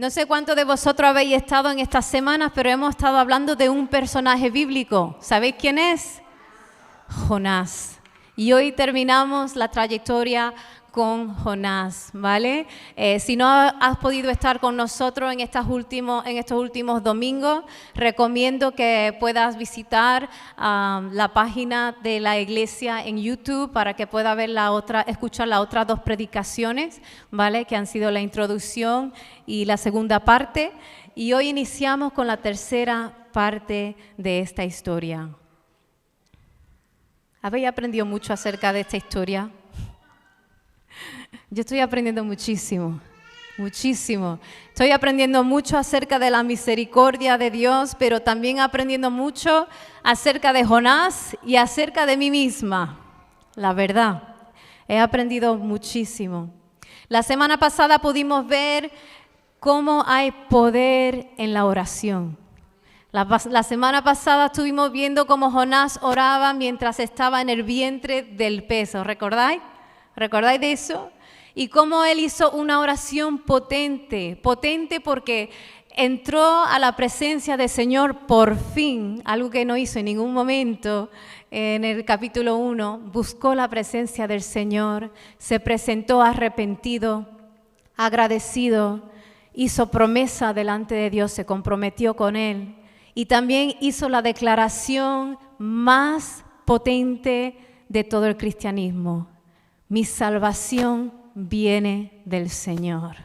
No sé cuántos de vosotros habéis estado en estas semanas, pero hemos estado hablando de un personaje bíblico. ¿Sabéis quién es? Jonás. Y hoy terminamos la trayectoria con Jonás, ¿vale? Si no has podido estar con nosotros en estos últimos domingos, recomiendo que puedas visitar la página de la iglesia en YouTube para que puedas ver escuchar las otras dos predicaciones, ¿vale? Que han sido la introducción y la segunda parte. Y hoy iniciamos con la tercera parte de esta historia. ¿Habéis aprendido mucho acerca de esta historia? Yo estoy aprendiendo muchísimo, muchísimo. Estoy aprendiendo mucho acerca de la misericordia de Dios, pero también aprendiendo mucho acerca de Jonás y acerca de mí misma. La verdad, he aprendido muchísimo. La semana pasada pudimos ver cómo hay poder en la oración. La semana pasada estuvimos viendo cómo Jonás oraba mientras estaba en el vientre del pez. ¿Os recordáis? ¿Recordáis de eso? Y cómo él hizo una oración potente porque entró a la presencia del Señor por fin, algo que no hizo en ningún momento en el capítulo 1, buscó la presencia del Señor, se presentó arrepentido, agradecido, hizo promesa delante de Dios, se comprometió con Él y también hizo la declaración más potente de todo el cristianismo: mi salvación viene del Señor.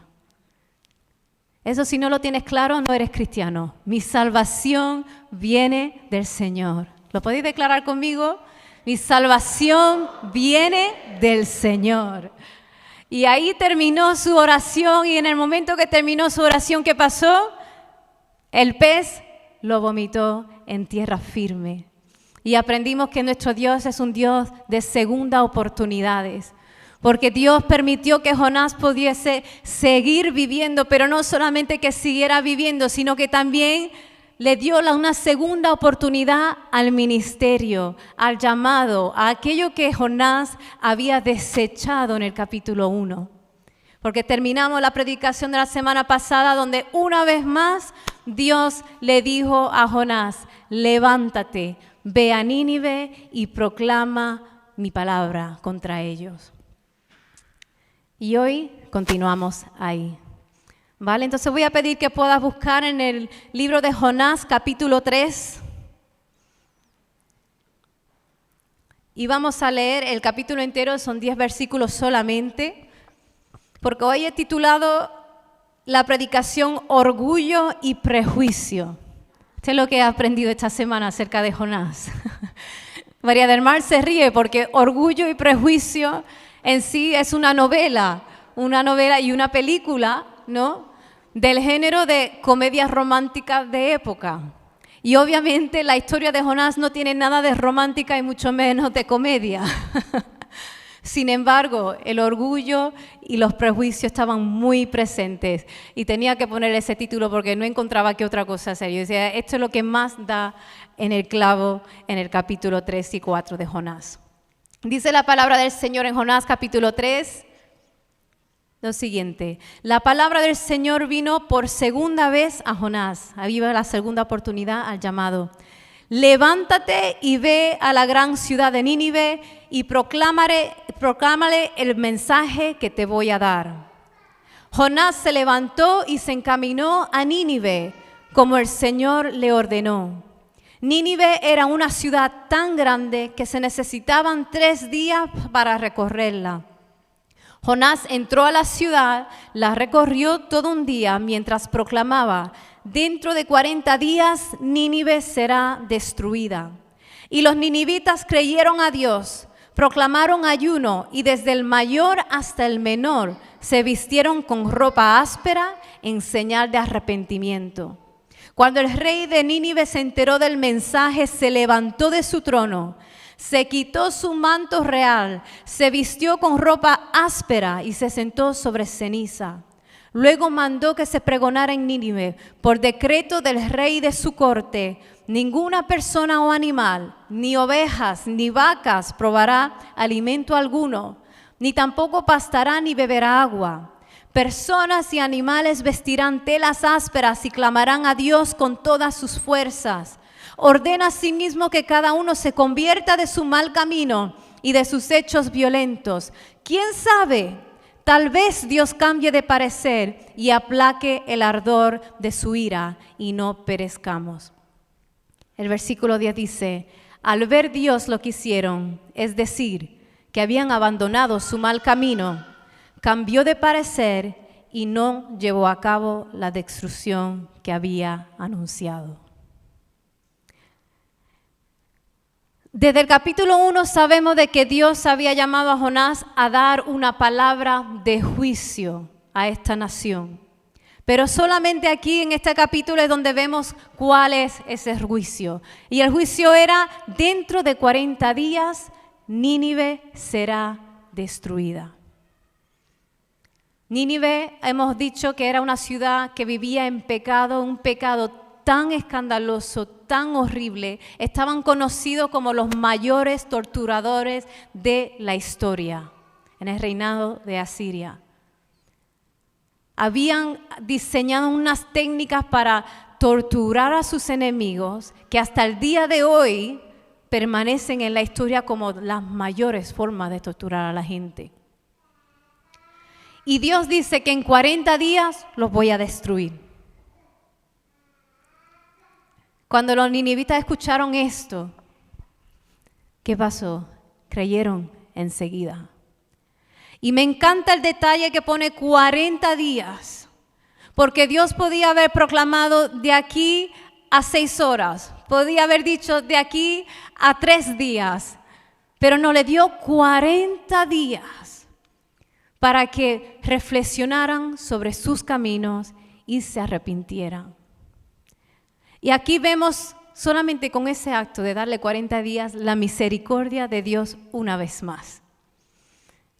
Eso, si no lo tienes claro, no eres cristiano. Mi salvación viene del Señor. ¿Lo podéis declarar conmigo? Mi salvación viene del Señor. Y ahí terminó su oración, y en el momento que terminó su oración, ¿qué pasó? El pez lo vomitó en tierra firme. Y aprendimos que nuestro Dios es un Dios de segundas oportunidades, porque Dios permitió que Jonás pudiese seguir viviendo, pero no solamente que siguiera viviendo, sino que también le dio una segunda oportunidad al ministerio, al llamado, a aquello que Jonás había desechado en el capítulo 1. Porque terminamos la predicación de la semana pasada donde una vez más Dios le dijo a Jonás: levántate, ve a Nínive y proclama mi palabra contra ellos. Y hoy continuamos ahí. ¿Vale? Entonces voy a pedir que puedas buscar en el libro de Jonás, capítulo 3. Y vamos a leer el capítulo entero, son 10 versículos solamente, porque hoy he titulado la predicación Orgullo y Prejuicio. Esto es lo que he aprendido esta semana acerca de Jonás. María del Mar se ríe porque Orgullo y Prejuicio en sí es una novela y una película, ¿no?, del género de comedias románticas de época. Y obviamente la historia de Jonás no tiene nada de romántica y mucho menos de comedia. Sin embargo, el orgullo y los prejuicios estaban muy presentes y tenía que poner ese título porque no encontraba qué otra cosa hacer. Yo decía, esto es lo que más da en el clavo en el capítulo 3 y 4 de Jonás. Dice la palabra del Señor en Jonás capítulo 3 lo siguiente: la palabra del Señor vino por segunda vez a Jonás. Había la segunda oportunidad al llamado. Levántate y ve a la gran ciudad de Nínive y proclámale el mensaje que te voy a dar. Jonás se levantó y se encaminó a Nínive, como el Señor le ordenó. Nínive era una ciudad tan grande que se necesitaban 3 días para recorrerla. Jonás entró a la ciudad, la recorrió todo un día mientras proclamaba: dentro de 40 días Nínive será destruida. Y los ninivitas creyeron a Dios, proclamaron ayuno y desde el mayor hasta el menor se vistieron con ropa áspera en señal de arrepentimiento. Cuando el rey de Nínive se enteró del mensaje, se levantó de su trono, se quitó su manto real, se vistió con ropa áspera y se sentó sobre ceniza. Luego mandó que se pregonara en Nínive, por decreto del rey de su corte: ninguna persona o animal, ni ovejas, ni vacas probará alimento alguno, ni tampoco pastará ni beberá agua. Personas y animales vestirán telas ásperas y clamarán a Dios con todas sus fuerzas. Ordena asimismo que cada uno se convierta de su mal camino y de sus hechos violentos. ¿Quién sabe? Tal vez Dios cambie de parecer y aplaque el ardor de su ira y no perezcamos. El versículo 10 dice, al ver Dios lo que hicieron, es decir, que habían abandonado su mal camino, cambió de parecer y no llevó a cabo la destrucción que había anunciado. Desde el capítulo 1 sabemos de que Dios había llamado a Jonás a dar una palabra de juicio a esta nación. Pero solamente aquí en este capítulo es donde vemos cuál es ese juicio. Y el juicio era, dentro de 40 días, Nínive será destruida. Nínive, hemos dicho que era una ciudad que vivía en pecado, un pecado tan escandaloso, tan horrible. Estaban conocidos como los mayores torturadores de la historia en el reinado de Asiria. Habían diseñado unas técnicas para torturar a sus enemigos que hasta el día de hoy permanecen en la historia como las mayores formas de torturar a la gente. Y Dios dice que en 40 días los voy a destruir. Cuando los ninivitas escucharon esto, ¿qué pasó? Creyeron enseguida. Y me encanta el detalle que pone 40 días, porque Dios podía haber proclamado de aquí a 6 horas, podía haber dicho de aquí a 3 días, pero no, le dio 40 días para que reflexionaran sobre sus caminos y se arrepintieran. Y aquí vemos solamente con ese acto de darle 40 días la misericordia de Dios una vez más.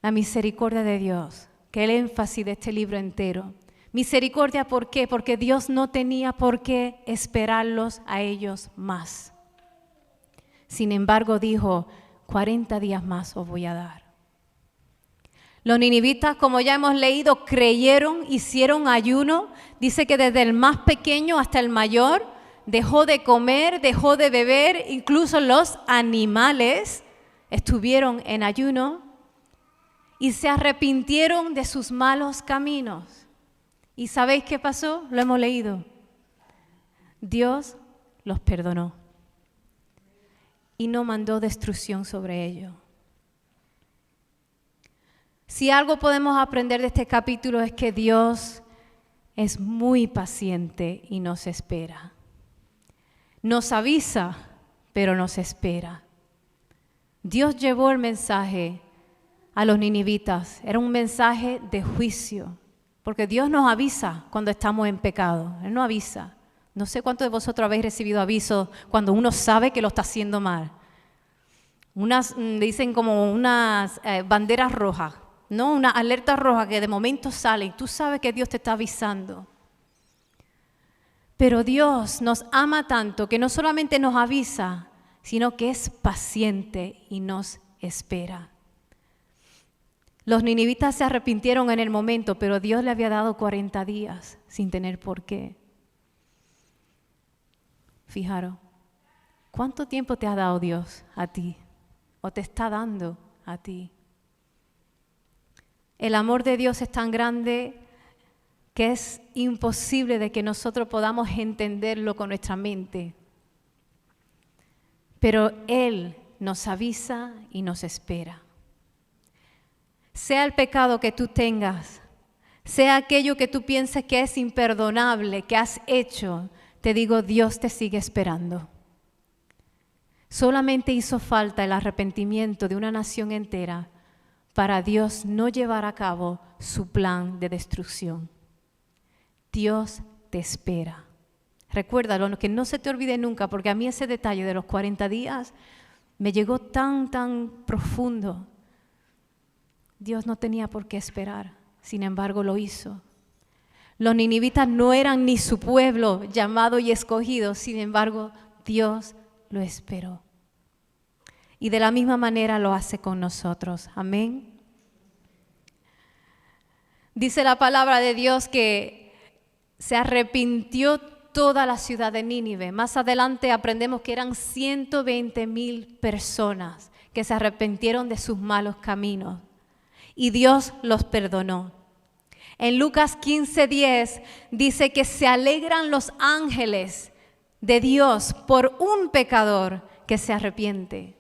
La misericordia de Dios, que es el énfasis de este libro entero. Misericordia, ¿por qué? Porque Dios no tenía por qué esperarlos a ellos más. Sin embargo, dijo, 40 días más os voy a dar. Los ninivitas, como ya hemos leído, creyeron, hicieron ayuno. Dice que desde el más pequeño hasta el mayor dejó de comer, dejó de beber. Incluso los animales estuvieron en ayuno y se arrepintieron de sus malos caminos. ¿Y sabéis qué pasó? Lo hemos leído. Dios los perdonó y no mandó destrucción sobre ellos. Si algo podemos aprender de este capítulo es que Dios es muy paciente y nos espera. Nos avisa, pero nos espera. Dios llevó el mensaje a los ninivitas. Era un mensaje de juicio, porque Dios nos avisa cuando estamos en pecado. Él nos avisa. No sé cuántos de vosotros habéis recibido avisos cuando uno sabe que lo está haciendo mal. Dicen como unas banderas rojas. No, una alerta roja que de momento sale y tú sabes que Dios te está avisando. Pero Dios nos ama tanto que no solamente nos avisa, sino que es paciente y nos espera. Los ninivitas se arrepintieron en el momento, pero Dios le había dado 40 días sin tener por qué. Fijaros, ¿cuánto tiempo te ha dado Dios a ti? ¿O te está dando a ti? El amor de Dios es tan grande que es imposible de que nosotros podamos entenderlo con nuestra mente. Pero Él nos avisa y nos espera. Sea el pecado que tú tengas, sea aquello que tú pienses que es imperdonable, que has hecho, te digo, Dios te sigue esperando. Solamente hizo falta el arrepentimiento de una nación entera para Dios no llevar a cabo su plan de destrucción. Dios te espera. Recuérdalo, que no se te olvide nunca, porque a mí ese detalle de los 40 días me llegó tan profundo. Dios no tenía por qué esperar, sin embargo lo hizo. Los ninivitas no eran ni su pueblo llamado y escogido, sin embargo Dios lo esperó. Y de la misma manera lo hace con nosotros. Amén. Dice la palabra de Dios que se arrepintió toda la ciudad de Nínive. Más adelante aprendemos que eran 120,000 personas que se arrepintieron de sus malos caminos y Dios los perdonó. En Lucas 15:10 dice que se alegran los ángeles de Dios por un pecador que se arrepiente.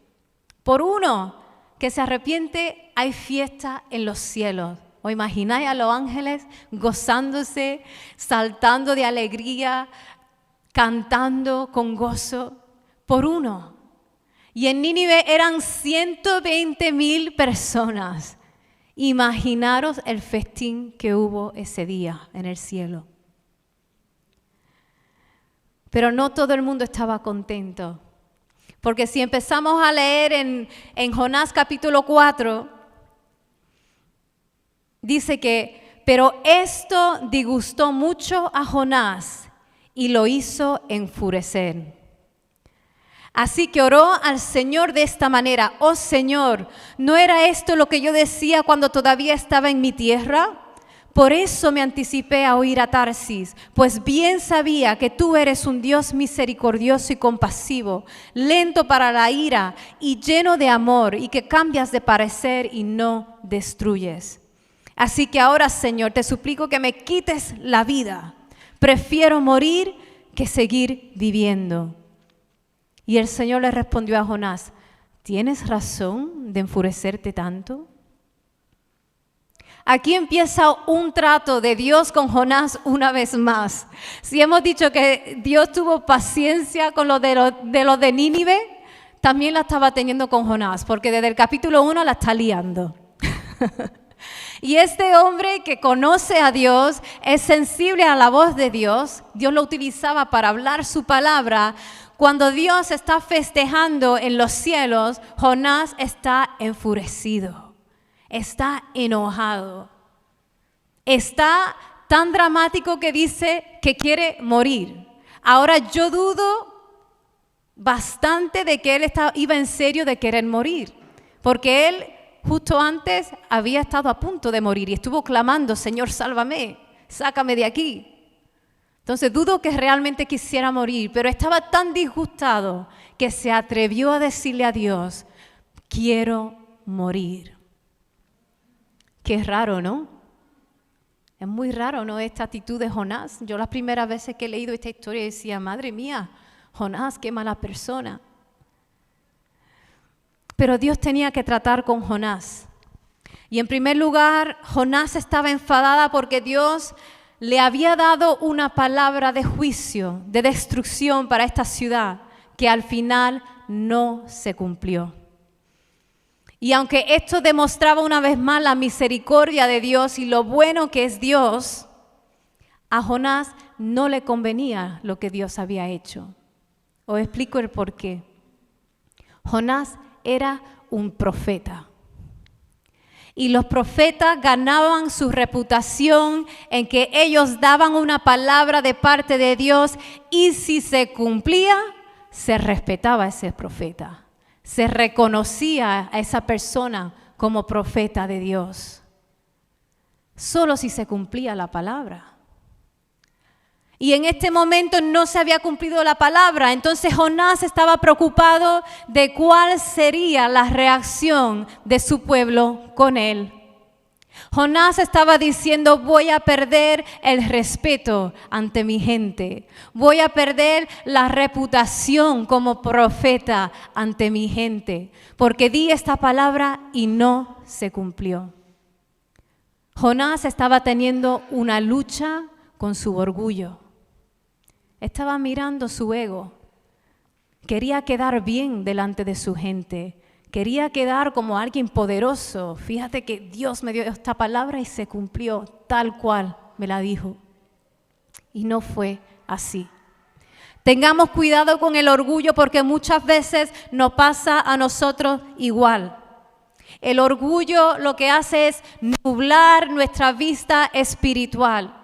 Por uno que se arrepiente hay fiesta en los cielos. ¿O imagináis a los ángeles gozándose, saltando de alegría, cantando con gozo? Por uno. Y en Nínive eran 120,000 personas. Imaginaros el festín que hubo ese día en el cielo. Pero no todo el mundo estaba contento. Porque si empezamos a leer en Jonás capítulo 4, dice que, pero esto disgustó mucho a Jonás y lo hizo enfurecer. Así que oró al Señor de esta manera: oh Señor, ¿no era esto lo que yo decía cuando todavía estaba en mi tierra? Por eso me anticipé a huir a Tarsis, pues bien sabía que tú eres un Dios misericordioso y compasivo, lento para la ira y lleno de amor, y que cambias de parecer y no destruyes. Así que ahora, Señor, te suplico que me quites la vida. Prefiero morir que seguir viviendo. Y el Señor le respondió a Jonás: ¿tienes razón de enfurecerte tanto? Aquí empieza un trato de Dios con Jonás una vez más. Si hemos dicho que Dios tuvo paciencia con los de Nínive, también la estaba teniendo con Jonás, porque desde el capítulo 1 la está liando. Y este hombre que conoce a Dios, es sensible a la voz de Dios, Dios lo utilizaba para hablar su palabra. Cuando Dios está festejando en los cielos, Jonás está enfurecido, está enojado. Está tan dramático que dice que quiere morir. Ahora yo dudo bastante de que él iba en serio de querer morir, porque él justo antes había estado a punto de morir y estuvo clamando: Señor, sálvame, sácame de aquí. Entonces dudo que realmente quisiera morir, pero estaba tan disgustado que se atrevió a decirle a Dios: quiero morir. Qué raro, ¿no? Es muy raro, ¿no?, esta actitud de Jonás. Yo las primeras veces que he leído esta historia decía: madre mía, Jonás, qué mala persona. Pero Dios tenía que tratar con Jonás. Y en primer lugar, Jonás estaba enfadada porque Dios le había dado una palabra de juicio, de destrucción para esta ciudad, que al final no se cumplió. Y aunque esto demostraba una vez más la misericordia de Dios y lo bueno que es Dios, a Jonás no le convenía lo que Dios había hecho. Os explico el porqué. Jonás era un profeta. Y los profetas ganaban su reputación en que ellos daban una palabra de parte de Dios y si se cumplía, se respetaba a ese profeta. Se reconocía a esa persona como profeta de Dios. Solo si se cumplía la palabra. Y en este momento no se había cumplido la palabra. Entonces Jonás estaba preocupado de cuál sería la reacción de su pueblo con él. Jonás estaba diciendo: voy a perder el respeto ante mi gente. Voy a perder la reputación como profeta ante mi gente. Porque di esta palabra y no se cumplió. Jonás estaba teniendo una lucha con su orgullo. Estaba mirando su ego. Quería quedar bien delante de su gente. Quería quedar como alguien poderoso. Fíjate que Dios me dio esta palabra y se cumplió tal cual me la dijo. Y no fue así. Tengamos cuidado con el orgullo porque muchas veces nos pasa a nosotros igual. El orgullo lo que hace es nublar nuestra vista espiritual.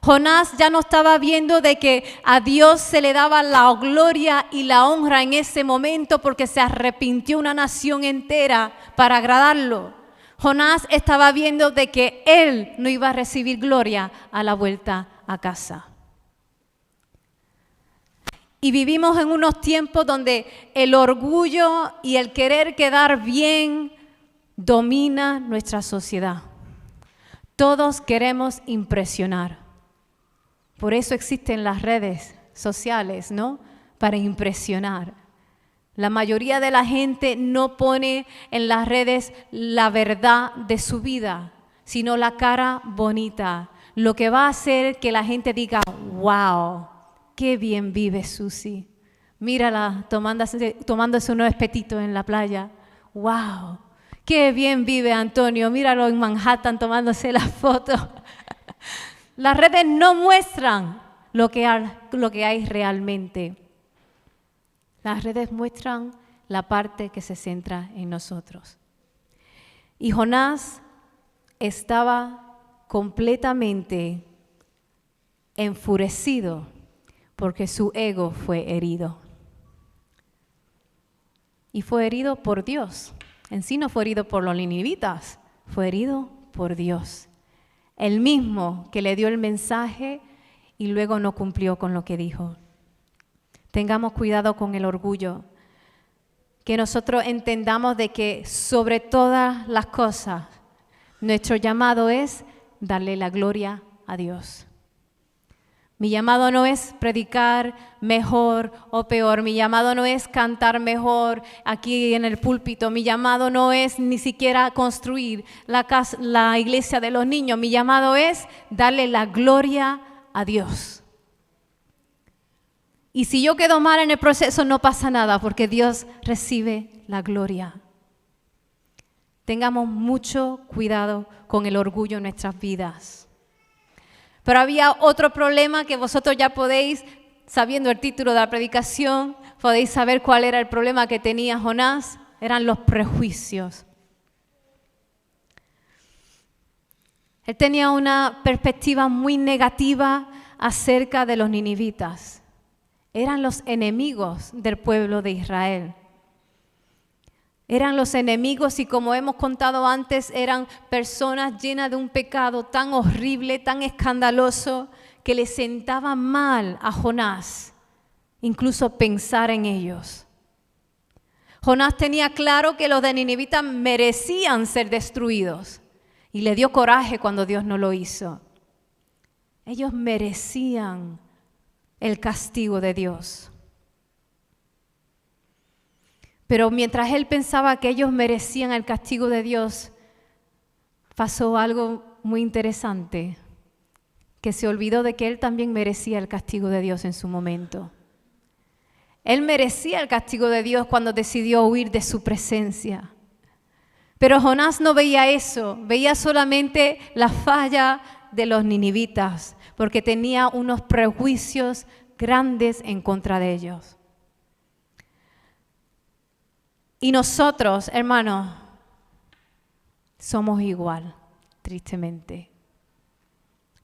Jonás ya no estaba viendo de que a Dios se le daba la gloria y la honra en ese momento porque se arrepintió una nación entera para agradarlo. Jonás estaba viendo de que él no iba a recibir gloria a la vuelta a casa. Y vivimos en unos tiempos donde el orgullo y el querer quedar bien domina nuestra sociedad. Todos queremos impresionar. Por eso existen las redes sociales, ¿no? Para impresionar. La mayoría de la gente no pone en las redes la verdad de su vida, sino la cara bonita. Lo que va a hacer que la gente diga, wow, qué bien vive Susi. Mírala tomándose unos espetitos en la playa. Wow, qué bien vive Antonio. Míralo en Manhattan tomándose la foto. Las redes no muestran lo que hay realmente. Las redes muestran la parte que se centra en nosotros. Y Jonás estaba completamente enfurecido porque su ego fue herido. Y fue herido por Dios. En sí no fue herido por los ninivitas, fue herido por Dios. El mismo que le dio el mensaje y luego no cumplió con lo que dijo. Tengamos cuidado con el orgullo. Que nosotros entendamos de que sobre todas las cosas, nuestro llamado es darle la gloria a Dios. Mi llamado no es predicar mejor o peor. Mi llamado no es cantar mejor aquí en el púlpito. Mi llamado no es ni siquiera construir la iglesia de los niños. Mi llamado es darle la gloria a Dios. Y si yo quedo mal en el proceso, no pasa nada, porque Dios recibe la gloria. Tengamos mucho cuidado con el orgullo en nuestras vidas. Pero había otro problema que vosotros ya podéis, sabiendo el título de la predicación, podéis saber cuál era el problema que tenía Jonás. Eran los prejuicios. Él tenía una perspectiva muy negativa acerca de los ninivitas. Eran los enemigos del pueblo de Israel. Eran los enemigos y como hemos contado antes, eran personas llenas de un pecado tan horrible, tan escandaloso, que le sentaba mal a Jonás, incluso pensar en ellos. Jonás tenía claro que los de Ninivitas merecían ser destruidos y le dio coraje cuando Dios no lo hizo. Ellos merecían el castigo de Dios. Pero mientras él pensaba que ellos merecían el castigo de Dios, pasó algo muy interesante, que se olvidó de que él también merecía el castigo de Dios en su momento. Él merecía el castigo de Dios cuando decidió huir de su presencia. Pero Jonás no veía eso, veía solamente la falla de los ninivitas, porque tenía unos prejuicios grandes en contra de ellos. Y nosotros, hermanos, somos igual, tristemente.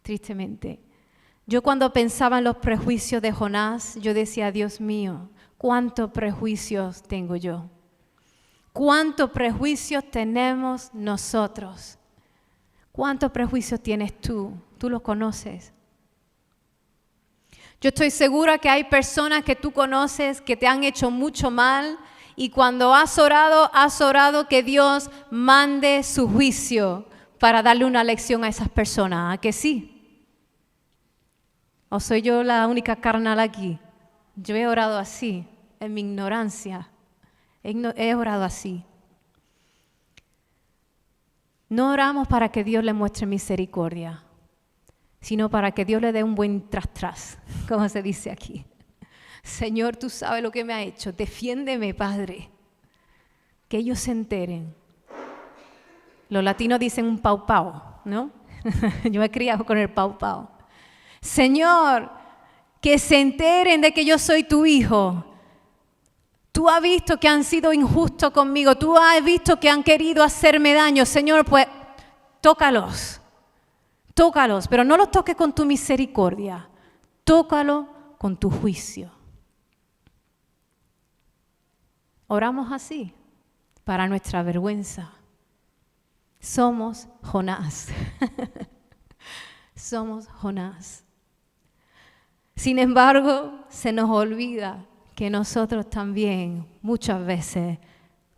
Tristemente. Yo cuando pensaba en los prejuicios de Jonás, yo decía, Dios mío, ¿cuántos prejuicios tengo yo? ¿Cuántos prejuicios tenemos nosotros? ¿Cuántos prejuicios tienes tú? ¿Tú los conoces? Yo estoy segura que hay personas que tú conoces que te han hecho mucho mal y cuando has orado que Dios mande su juicio para darle una lección a esas personas. ¿A que sí? ¿O soy yo la única carnal aquí? Yo he orado así, en mi ignorancia. He orado así. No oramos para que Dios le muestre misericordia, sino para que Dios le dé un buen tras, como se dice aquí. Señor, tú sabes lo que me ha hecho. Defiéndeme, Padre. Que ellos se enteren. Los latinos dicen un pau pau, ¿no? Yo me he criado con el pau pau. Señor, que se enteren de que yo soy tu hijo. Tú has visto que han sido injustos conmigo. Tú has visto que han querido hacerme daño. Señor, pues tócalos. Tócalos, pero no los toques con tu misericordia. Tócalos con tu juicio. Oramos así, para nuestra vergüenza. Somos Jonás. Somos Jonás. Sin embargo, se nos olvida que nosotros también muchas veces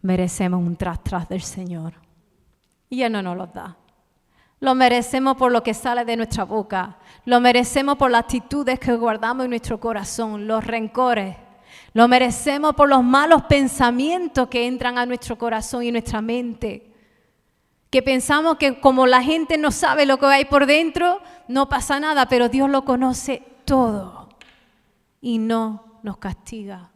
merecemos un tras del Señor. Y Él no nos lo da. Lo merecemos por lo que sale de nuestra boca. Lo merecemos por las actitudes que guardamos en nuestro corazón, los rencores. Lo merecemos por los malos pensamientos que entran a nuestro corazón y nuestra mente. Que pensamos que como la gente no sabe lo que hay por dentro, no pasa nada, pero Dios lo conoce todo y no nos castiga.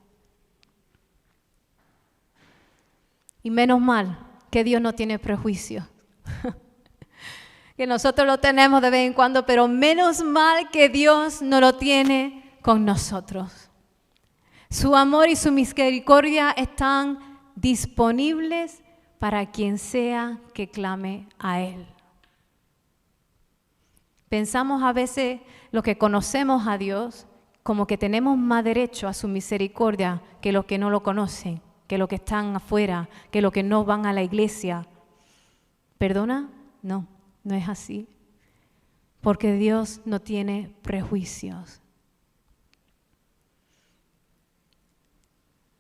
Y menos mal que Dios no tiene prejuicios. Que nosotros lo tenemos de vez en cuando, pero menos mal que Dios no lo tiene con nosotros. Su amor y su misericordia están disponibles para quien sea que clame a Él. Pensamos a veces los que conocemos a Dios como que tenemos más derecho a su misericordia que los que no lo conocen, que los que están afuera, que los que no van a la iglesia. ¿Perdona? No, no es así. Porque Dios no tiene prejuicios.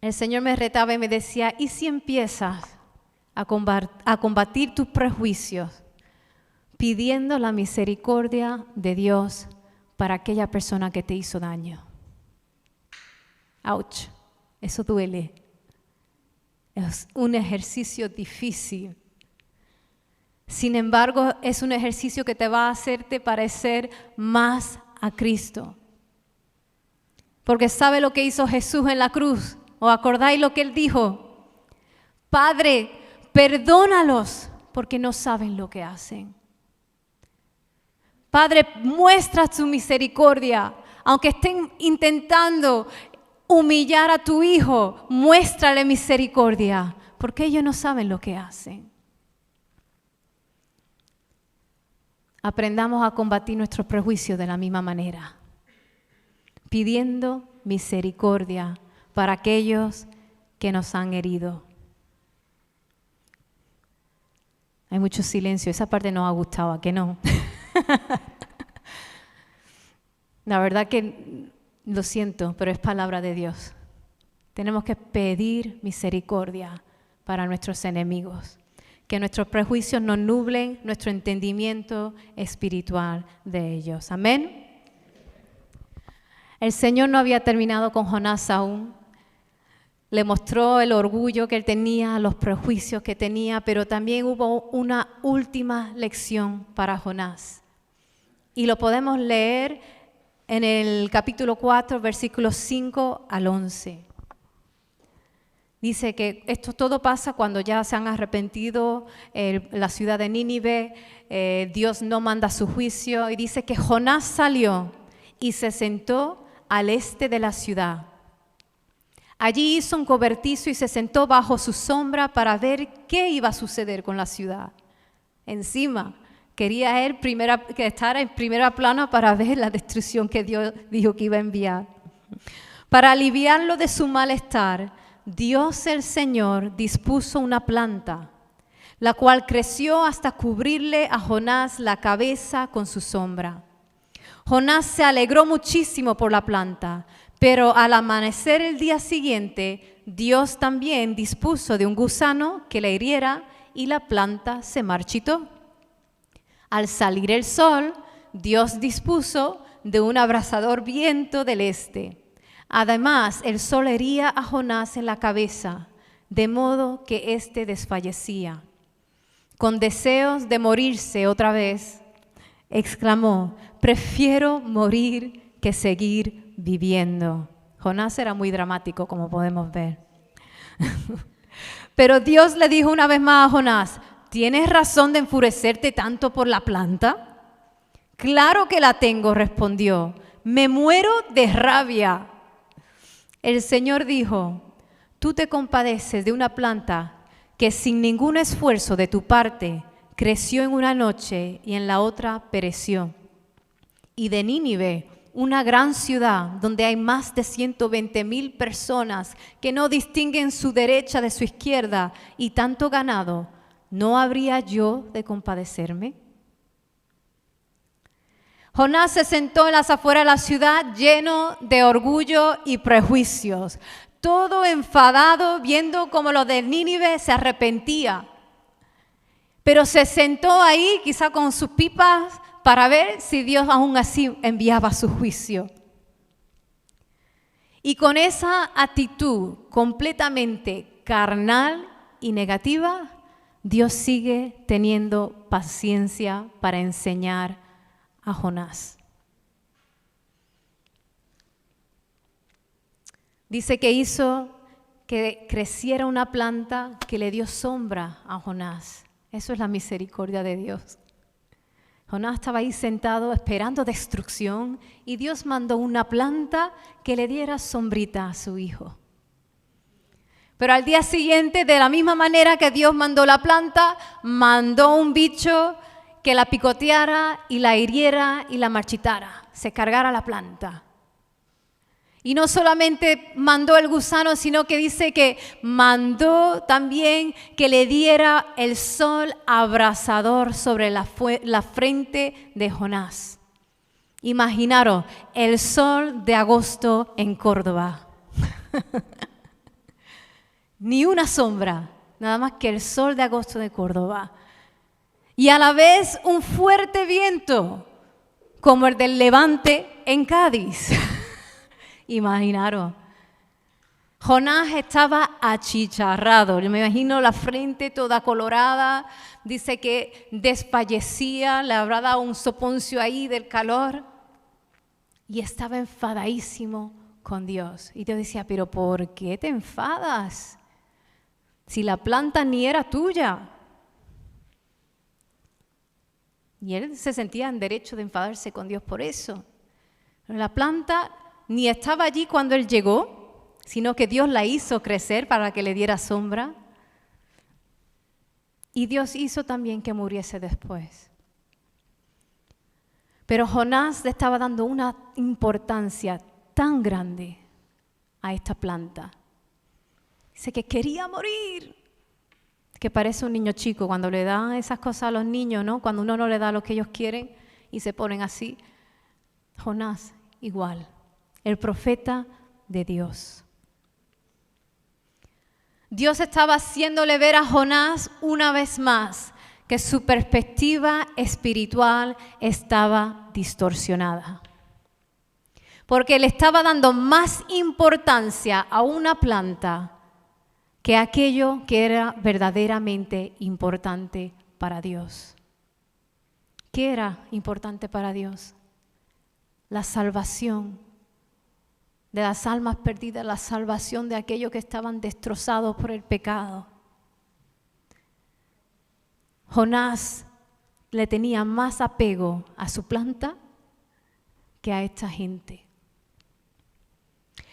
El Señor me retaba y me decía, ¿y si empiezas a combatir tus prejuicios pidiendo la misericordia de Dios para aquella persona que te hizo daño? ¡Auch! Eso duele. Es un ejercicio difícil. Sin embargo, es un ejercicio que te va a hacerte parecer más a Cristo. Porque ¿sabe lo que hizo Jesús en la cruz? ¿Os acordáis lo que Él dijo? Padre, perdónalos porque no saben lo que hacen. Padre, muestra tu misericordia. Aunque estén intentando humillar a tu hijo, muéstrale misericordia porque ellos no saben lo que hacen. Aprendamos a combatir nuestros prejuicios de la misma manera, pidiendo misericordia para aquellos que nos han herido. Hay mucho silencio, esa parte no ha gustado, ¿a que no? La verdad que lo siento, pero es palabra de Dios. Tenemos que pedir misericordia para nuestros enemigos. Que nuestros prejuicios no nublen nuestro entendimiento espiritual de ellos. Amén. El Señor no había terminado con Jonás aún. Le mostró el orgullo que él tenía, los prejuicios que tenía, pero también hubo una última lección para Jonás. Y lo podemos leer en el capítulo 4, versículos 5 al 11. Dice que esto todo pasa cuando ya se han arrepentido la ciudad de Nínive, Dios no manda su juicio y dice que Jonás salió y se sentó al este de la ciudad. Allí hizo un cobertizo y se sentó bajo su sombra para ver qué iba a suceder con la ciudad. Encima, quería él estar en primera plana para ver la destrucción que Dios dijo que iba a enviar. Para aliviarlo de su malestar, Dios el Señor dispuso una planta, la cual creció hasta cubrirle a Jonás la cabeza con su sombra. Jonás se alegró muchísimo por la planta, pero al amanecer el día siguiente, Dios también dispuso de un gusano que le hiriera y la planta se marchitó. Al salir el sol, Dios dispuso de un abrasador viento del este. Además, el sol hería a Jonás en la cabeza, de modo que éste desfallecía. Con deseos de morirse otra vez, exclamó, prefiero morir que seguir viviendo. Jonás era muy dramático, como podemos ver. Pero Dios le dijo una vez más a Jonás, ¿tienes razón de enfurecerte tanto por la planta? Claro que la tengo, respondió, me muero de rabia. El Señor dijo, tú te compadeces de una planta que sin ningún esfuerzo de tu parte creció en una noche y en la otra pereció. Y de Nínive, una gran ciudad donde hay más de 120,000 personas que no distinguen su derecha de su izquierda y tanto ganado, ¿no habría yo de compadecerme? Jonás se sentó en las afueras de la ciudad lleno de orgullo y prejuicios, todo enfadado, viendo cómo los de Nínive se arrepentía. Pero se sentó ahí, quizá con sus pipas, para ver si Dios aún así enviaba su juicio. Y con esa actitud completamente carnal y negativa, Dios sigue teniendo paciencia para enseñar a Jonás. Dice que hizo que creciera una planta que le dio sombra a Jonás. Eso es la misericordia de Dios. Jonás estaba ahí sentado esperando destrucción y Dios mandó una planta que le diera sombrita a su hijo. Pero al día siguiente, de la misma manera que Dios mandó la planta, mandó un bicho que la picoteara y la hiriera y la marchitara, se cargara la planta. Y no solamente mandó el gusano, sino que dice que mandó también que le diera el sol abrasador sobre la frente de Jonás. Imaginaros, el sol de agosto en Córdoba. Ni una sombra, nada más que el sol de agosto de Córdoba. Y a la vez un fuerte viento, como el del Levante en Cádiz. Imaginaros. Jonás estaba achicharrado. Yo me imagino la frente toda colorada. Dice que desfallecía, le habrá dado un soponcio ahí del calor. Y estaba enfadadísimo con Dios. Y Dios decía, pero ¿por qué te enfadas? Si la planta ni era tuya. Y él se sentía en derecho de enfadarse con Dios por eso. Pero la planta ni estaba allí cuando él llegó, sino que Dios la hizo crecer para que le diera sombra. Y Dios hizo también que muriese después. Pero Jonás le estaba dando una importancia tan grande a esta planta. Dice que quería morir. Que parece un niño chico cuando le dan esas cosas a los niños, ¿no? Cuando uno no le da lo que ellos quieren y se ponen así. Jonás, igual. El profeta de Dios. Dios estaba haciéndole ver a Jonás una vez más que su perspectiva espiritual estaba distorsionada. Porque le estaba dando más importancia a una planta que aquello que era verdaderamente importante para Dios. ¿Qué era importante para Dios? La salvación de las almas perdidas, la salvación de aquellos que estaban destrozados por el pecado. Jonás le tenía más apego a su planta que a esta gente.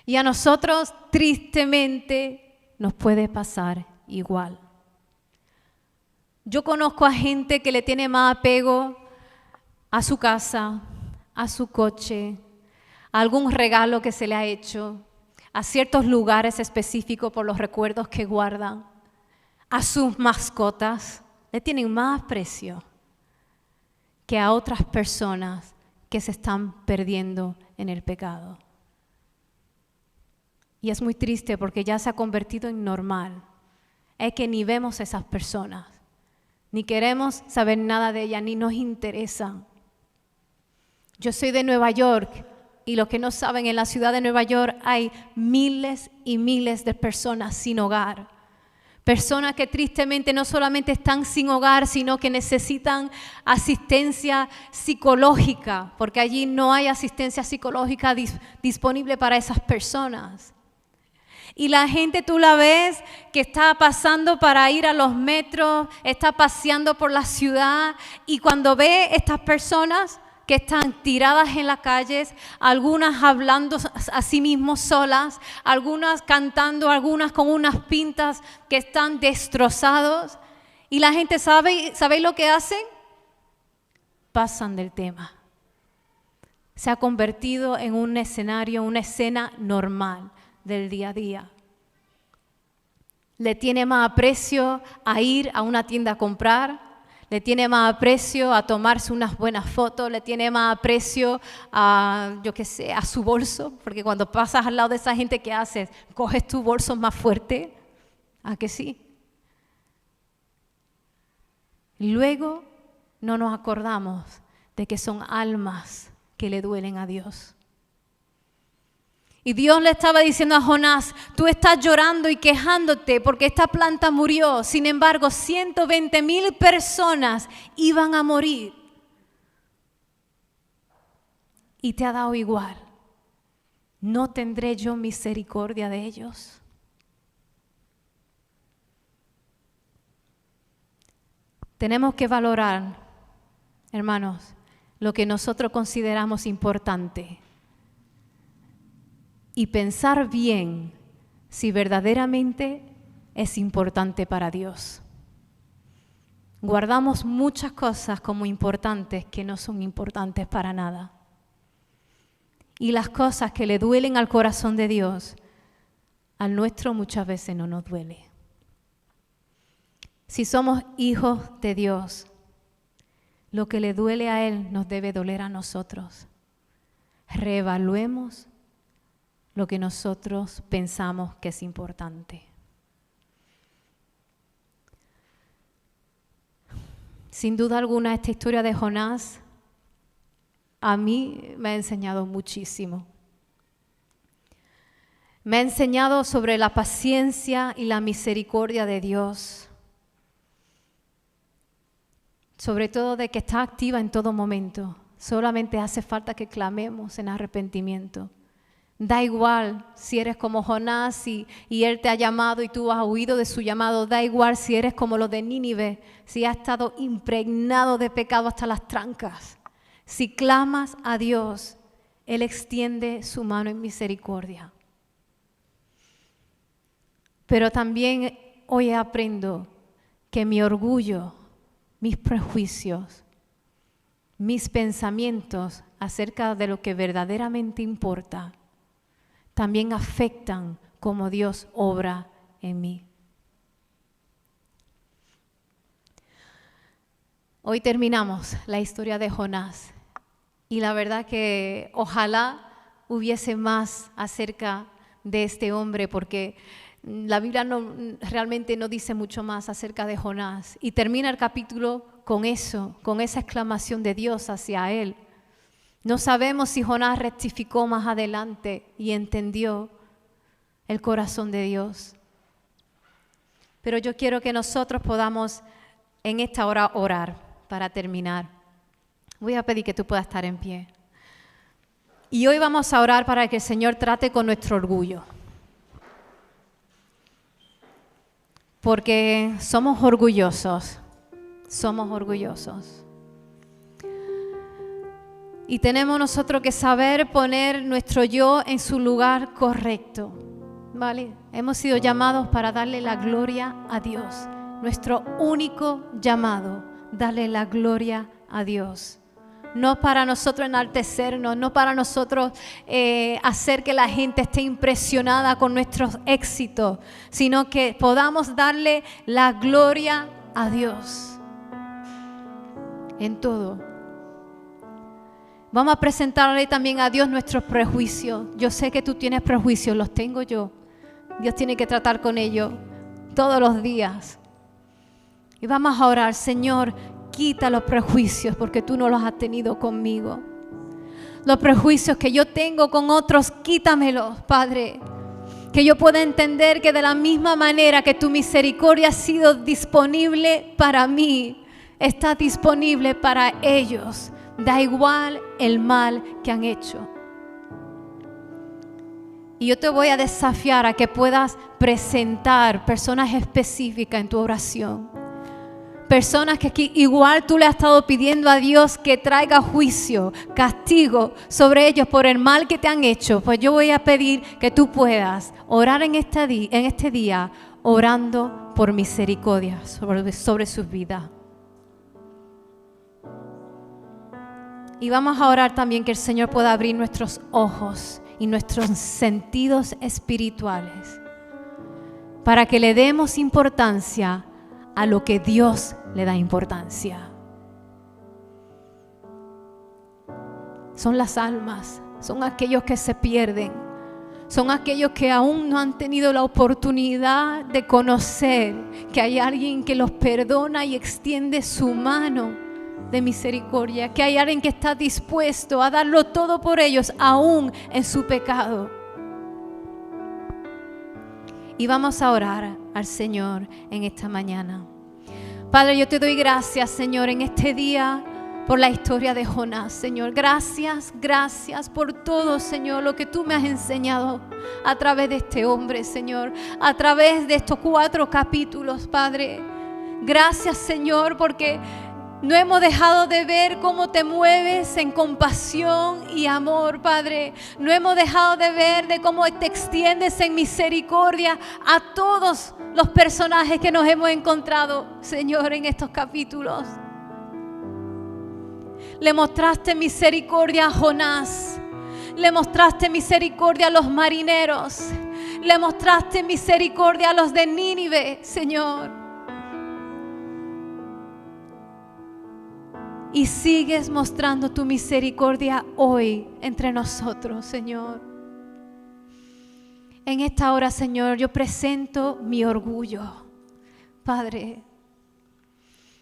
Y a nosotros, tristemente, nos puede pasar igual. Yo conozco a gente que le tiene más apego a su casa, a su coche, a algún regalo que se le ha hecho, a ciertos lugares específicos por los recuerdos que guardan, a sus mascotas. Le tienen más precio que a otras personas que se están perdiendo en el pecado. Y es muy triste porque ya se ha convertido en normal. Es que ni vemos a esas personas, ni queremos saber nada de ellas, ni nos interesan. Yo soy de Nueva York y los que no saben, en la ciudad de Nueva York hay miles y miles de personas sin hogar. Personas que tristemente no solamente están sin hogar, sino que necesitan asistencia psicológica, porque allí no hay asistencia psicológica disponible para esas personas. Y la gente tú la ves que está pasando para ir a los metros, está paseando por la ciudad y cuando ve estas personas que están tiradas en las calles, algunas hablando a sí mismos solas, algunas cantando, algunas con unas pintas que están destrozados. Y la gente ¿sabéis lo que hacen? Pasan del tema. Se ha convertido en un escenario, una escena normal del día a día. Le tiene más aprecio a ir a una tienda a comprar, le tiene más aprecio a tomarse unas buenas fotos, le tiene más aprecio a, yo qué sé, a su bolso, porque cuando pasas al lado de esa gente, ¿qué haces? ¿Coges tu bolso más fuerte? ¿A que sí? Luego no nos acordamos de que son almas que le duelen a Dios. Y Dios le estaba diciendo a Jonás, tú estás llorando y quejándote porque esta planta murió. Sin embargo, 120,000 personas iban a morir. Y te ha dado igual. ¿No tendré yo misericordia de ellos? Tenemos que valorar, hermanos, lo que nosotros consideramos importante. Y pensar bien si verdaderamente es importante para Dios. Guardamos muchas cosas como importantes que no son importantes para nada. Y las cosas que le duelen al corazón de Dios, al nuestro muchas veces no nos duele. Si somos hijos de Dios, lo que le duele a Él nos debe doler a nosotros. Reevaluemos lo que nosotros pensamos que es importante. Sin duda alguna, esta historia de Jonás a mí me ha enseñado muchísimo. Me ha enseñado sobre la paciencia y la misericordia de Dios. Sobre todo de que está activa en todo momento. Solamente hace falta que clamemos en arrepentimiento. Da igual si eres como Jonás y Él te ha llamado y tú has huido de su llamado. Da igual si eres como los de Nínive, si has estado impregnado de pecado hasta las trancas. Si clamas a Dios, Él extiende su mano en misericordia. Pero también hoy aprendo que mi orgullo, mis prejuicios, mis pensamientos acerca de lo que verdaderamente importa, también afectan cómo Dios obra en mí. Hoy terminamos la historia de Jonás y la verdad que ojalá hubiese más acerca de este hombre porque la Biblia realmente no dice mucho más acerca de Jonás y termina el capítulo con eso, con esa exclamación de Dios hacia él. No sabemos si Jonás rectificó más adelante y entendió el corazón de Dios. Pero yo quiero que nosotros podamos en esta hora orar para terminar. Voy a pedir que tú puedas estar en pie. Y hoy vamos a orar para que el Señor trate con nuestro orgullo. Porque somos orgullosos. Somos orgullosos. Y tenemos nosotros que saber poner nuestro yo en su lugar correcto, ¿vale? Hemos sido llamados para darle la gloria a Dios. Nuestro único llamado, darle la gloria a Dios. No para nosotros enaltecernos, no para nosotros hacer que la gente esté impresionada con nuestros éxitos, sino que podamos darle la gloria a Dios en todo. Vamos a presentarle también a Dios nuestros prejuicios. Yo sé que tú tienes prejuicios, los tengo yo. Dios tiene que tratar con ellos todos los días. Y vamos a orar, Señor, quita los prejuicios porque tú no los has tenido conmigo. Los prejuicios que yo tengo con otros, quítamelos, Padre. Que yo pueda entender que de la misma manera que tu misericordia ha sido disponible para mí, está disponible para ellos. Da igual el mal que han hecho. Y yo te voy a desafiar a que puedas presentar personas específicas en tu oración. Personas que igual tú le has estado pidiendo a Dios que traiga juicio, castigo sobre ellos por el mal que te han hecho. Pues yo voy a pedir que tú puedas orar en este día orando por misericordia sobre sus vidas. Y vamos a orar también que el Señor pueda abrir nuestros ojos y nuestros sentidos espirituales para que le demos importancia a lo que Dios le da importancia. Son las almas, son aquellos que se pierden, son aquellos que aún no han tenido la oportunidad de conocer que hay alguien que los perdona y extiende su mano de misericordia, que hay alguien que está dispuesto a darlo todo por ellos, aún en su pecado. Y vamos a orar al Señor en esta mañana. Padre, yo te doy gracias, Señor, en este día por la historia de Jonás, Señor. Gracias, gracias por todo, Señor, lo que tú me has enseñado a través de este hombre, Señor, a través de estos 4 capítulos, Padre. Gracias, Señor, porque no hemos dejado de ver cómo te mueves en compasión y amor, Padre. No hemos dejado de ver de cómo te extiendes en misericordia a todos los personajes que nos hemos encontrado, Señor, en estos capítulos. Le mostraste misericordia a Jonás. Le mostraste misericordia a los marineros. Le mostraste misericordia a los de Nínive, Señor. Y sigues mostrando tu misericordia hoy entre nosotros, Señor. En esta hora, Señor, yo presento mi orgullo, Padre.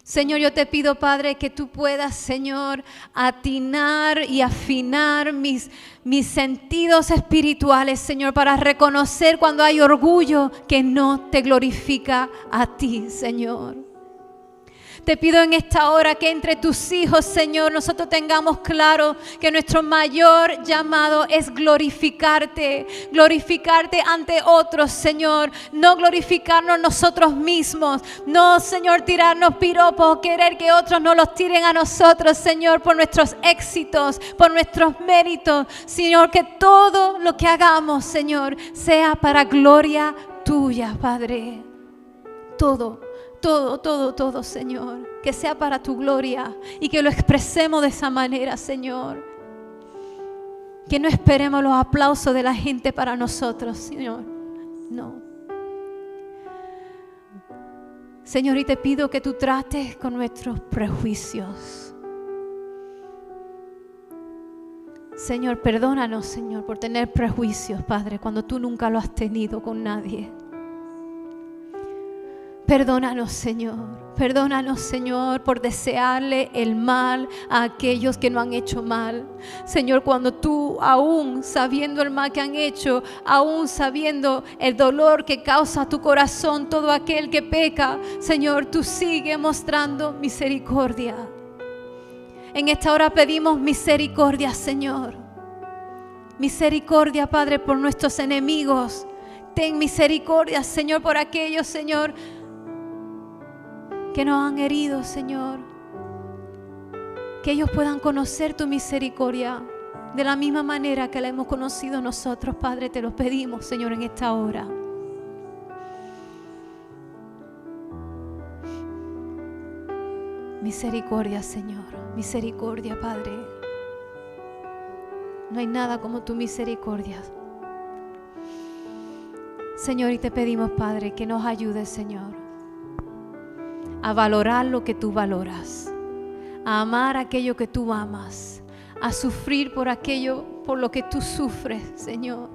Señor, yo te pido, Padre, que tú puedas, Señor, atinar y afinar mis sentidos espirituales, Señor, para reconocer cuando hay orgullo que no te glorifica a ti, Señor. Te pido en esta hora que entre tus hijos, Señor, nosotros tengamos claro que nuestro mayor llamado es glorificarte ante otros, Señor. No glorificarnos nosotros mismos. No, Señor, tirarnos piropos, querer que otros nos los tiren a nosotros, Señor, por nuestros éxitos, por nuestros méritos. Señor, que todo lo que hagamos, Señor, sea para gloria tuya, Padre. Todo, Señor, que sea para tu gloria y que lo expresemos de esa manera, Señor. Que no esperemos los aplausos de la gente para nosotros, Señor. No. Señor, y te pido que tú trates con nuestros prejuicios. Señor, perdónanos, Señor, por tener prejuicios, Padre, cuando tú nunca lo has tenido con nadie. Perdónanos, Señor, por desearle el mal a aquellos que no han hecho mal. Señor, cuando tú, aún sabiendo el mal que han hecho, aún sabiendo el dolor que causa a tu corazón todo aquel que peca, Señor, tú sigues mostrando misericordia. En esta hora pedimos misericordia, Señor. Misericordia, Padre, por nuestros enemigos. Ten misericordia, Señor, por aquellos, Señor, que nos han herido, Señor. Que ellos puedan conocer tu misericordia de la misma manera que la hemos conocido nosotros, Padre. Te lo pedimos, Señor, en esta hora. Misericordia, Señor. Misericordia, Padre. No hay nada como tu misericordia. Señor, y te pedimos, Padre, que nos ayudes, Señor, a valorar lo que tú valoras, a amar aquello que tú amas, a sufrir por aquello por lo que tú sufres, Señor.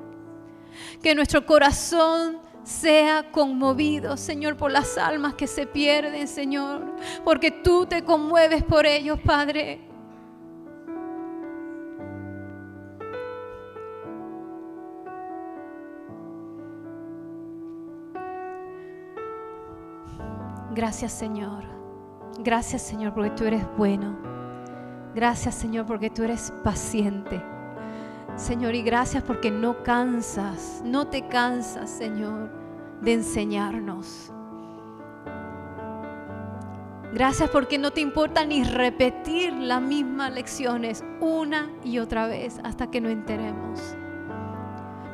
Que nuestro corazón sea conmovido, Señor, por las almas que se pierden, Señor, porque tú te conmueves por ellos, Padre. Gracias, Señor. Gracias, Señor, porque tú eres bueno. Gracias, Señor, porque tú eres paciente. Señor, y gracias porque no te cansas, Señor, de enseñarnos. Gracias porque no te importa ni repetir las mismas lecciones una y otra vez hasta que nos enteremos.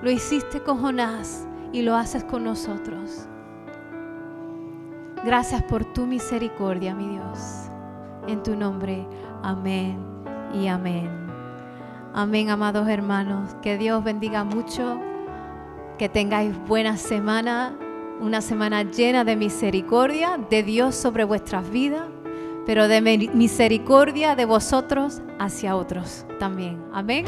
Lo hiciste con Jonás y lo haces con nosotros. Gracias por tu misericordia, mi Dios. En tu nombre, amén y amén. Amén, amados hermanos. Que Dios bendiga mucho. Que tengáis buena semana, una semana llena de misericordia de Dios sobre vuestras vidas, pero de misericordia de vosotros hacia otros también. Amén.